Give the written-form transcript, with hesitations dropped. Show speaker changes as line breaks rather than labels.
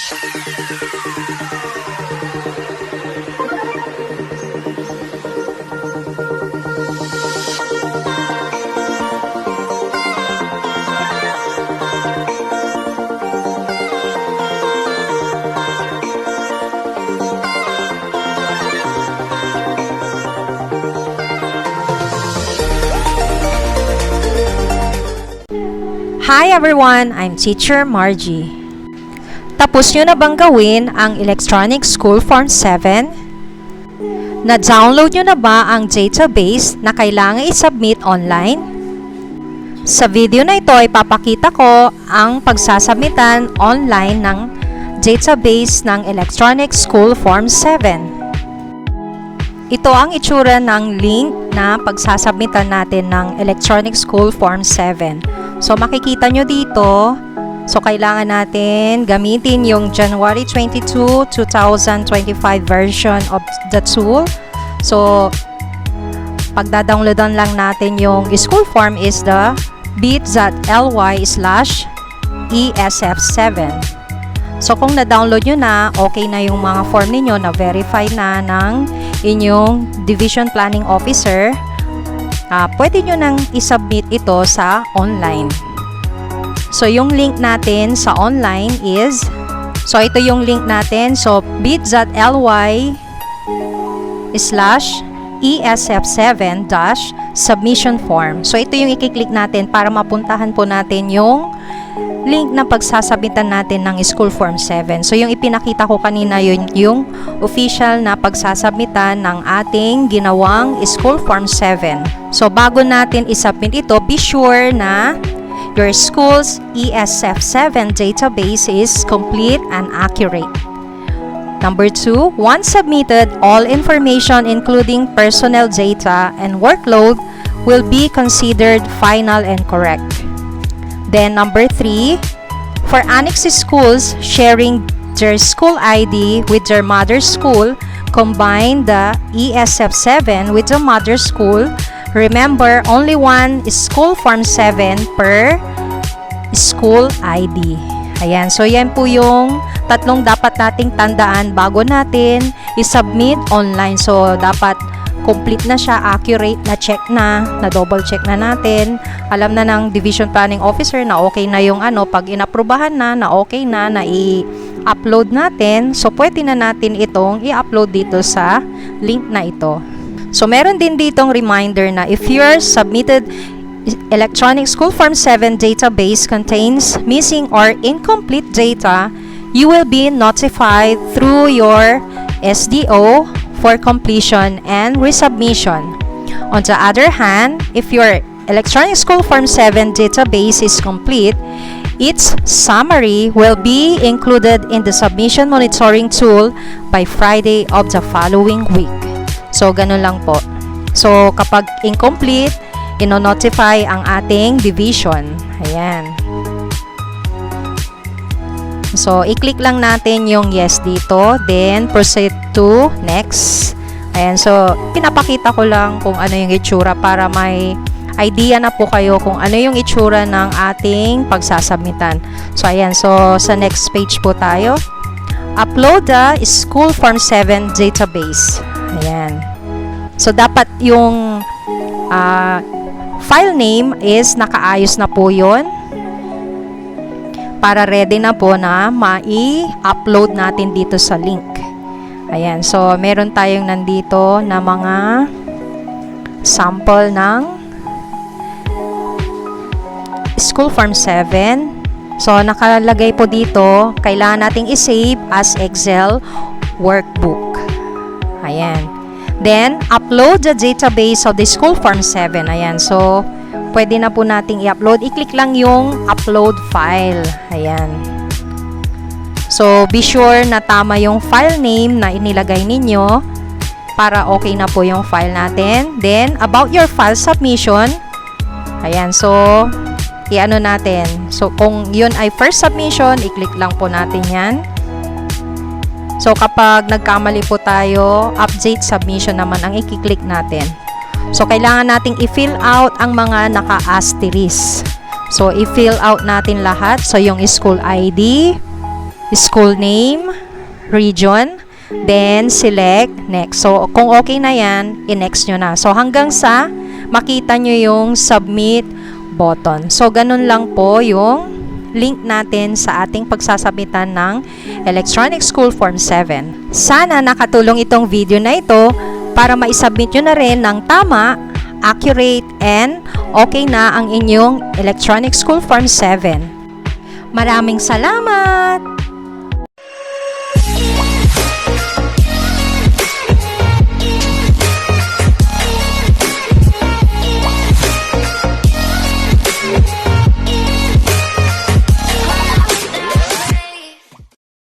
Hi everyone! I'm Teacher Margie. Tapos nyo na bang gawin ang Electronic School Form 7? Na-download nyo na ba ang database na kailangan i-submit online? Sa video na ito ay papakita ko ang pagsasubmitan online ng database ng Electronic School Form 7. Ito ang itsura ng link na pagsasubmitan natin ng Electronic School Form 7. So, makikita nyo dito, so kailangan natin gamitin yung January 22, 2025 version of the tool. So, pagdadownloadan lang natin yung school form is the bit.ly/ESF7. So, kung na-download nyo na, okay na yung mga form ninyo, na-verify na ng inyong Division Planning Officer, pwede nyo nang isubmit ito sa online. So, yung link natin sa online is, so ito yung link natin, so bit.ly/ESF7-submission form. So, ito yung i-click natin para mapuntahan po natin yung link na pagsasabitan natin ng School Form 7. So, yung ipinakita ko kanina yun, yung official na pagsasubmitan ng ating ginawang School Form 7. So, bago natin isubmit ito, be sure na your school's ESF7 database is complete and accurate. Number 2, once submitted, all information including personnel data and workload will be considered final and correct. Then number 3, for annexed schools sharing their school ID with their mother school, combine the ESF7 with the mother school. Remember, only one school form 7 per school ID. Ayan, so yan po yung tatlong dapat nating tandaan bago natin i-submit online. So, dapat complete na siya, accurate, na check na double check na natin. Alam na ng Division Planning Officer na okay na yung pag inaprubahan na okay na i-upload natin. So, pwede na natin itong i-upload dito sa link na ito. So, meron din ditong reminder na if your submitted Electronic School Form 7 database contains missing or incomplete data, you will be notified through your SDO for completion and resubmission. On the other hand, if your Electronic School Form 7 database is complete, its summary will be included in the submission monitoring tool by Friday of the following week. So, ganun lang po. So, kapag incomplete, ino-notify ang ating division. Ayan. So, i-click lang natin yung yes dito. Then, proceed to next. Ayan. So, pinapakita ko lang kung ano yung itsura para may idea na po kayo kung ano yung itsura ng ating pagsasubmitan. So, ayan. So, sa next page po tayo. Upload the School Form 7 database. Ayan. So, dapat yung file name is nakaayos na po yun. Para ready na po na mai-upload natin dito sa link. Ayan. So, meron tayong nandito na mga sample ng School Form 7. So, nakalagay po dito, kailangan nating i-save as Excel workbook. Ayan. Then, upload the database of the School Form 7. Ayan. So, pwede na po nating i-upload. I-click lang yung upload file. Ayan. So, be sure na tama yung file name na inilagay ninyo para okay na po yung file natin. Then, about your file submission. Ayan. So, i-ano natin. So, kung yun ay first submission, i-click lang po natin yan. So, kapag nagkamali po tayo, update submission naman ang i-click natin. So, kailangan nating i-fill out ang mga naka-asterisk. So, i-fill out natin lahat. So, yung school ID, school name, region, then select next. So, kung okay na yan, i-next nyo na. So, hanggang sa makita nyo yung submit button. So, ganun lang po yung link natin sa ating pagsasabitan ng Electronic School Form 7. Sana nakatulong itong video na ito para maisubmit nyo na rin ng tama, accurate, and okay na ang inyong Electronic School Form 7. Maraming salamat!